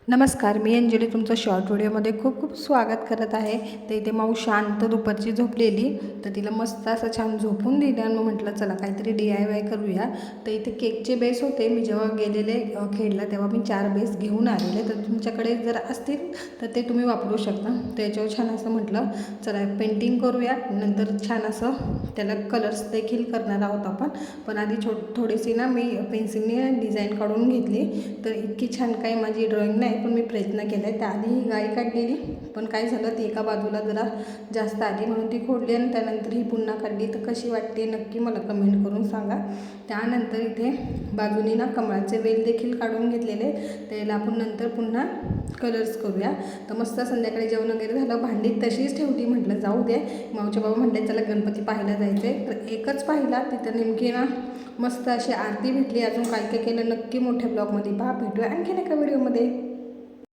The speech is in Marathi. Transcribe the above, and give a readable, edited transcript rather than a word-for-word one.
नमस्कार, मी अंजली तुमचं शॉर्ट व्हिडिओमध्ये खूप खूप स्वागत करत आहे. तर इथे माऊ शांत दुपारची झोपलेली, तर तिला मस्त असं छान झोपून दिलं आणि मग म्हटलं चला काहीतरी DIY करूया. तर इथे केकचे बेस होते. मी जेव्हा गेलेले खेडला तेव्हा मी 4 बेस घेऊन आलेले. तर तुमच्याकडे जर असतील तर ते तुम्ही वापरू शकता. तर याच्यावर छान असं म्हटलं चला पेंटिंग करूया, नंतर छान असं त्याला कलर्स देखील करणार आहोत आपण. पण आधी थोडीशी ना मी पेन्सिलने डिझाईन काढून घेतली. तर इतकी छान काही माझी ड्रॉईंग नाही, पण मी प्रयत्न केला आहे. त्याआधी ही गाय काढलेली, पण काय झालं ती एका बाजूला जरा जास्त आली म्हणून ती खोडली आणि त्यानंतर ही पुन्हा काढली. तर कशी वाटते नक्की मला कमेंट करून सांगा. त्यानंतर इथे बाजूनी ना कमळाचे वेल देखील काढून घेतलेले, त्याला आपण नंतर पुन्हा कलर्स करूया. तर मस्त संध्याकाळी जेवण वगैरे झालं, भांडी तशीच ठेवली. म्हटलं जाऊ दे, माऊचे बाबा म्हटले चला गणपती पाहायला जायचं आहे. तर एकच पाहिला, तिथं नेमकी ना मस्त अशी आरती भेटली. अजून काय काय केलं नक्की मोठ्या ब्लॉगमध्ये पहा. भेटूया आणखीन एका व्हिडिओमध्ये.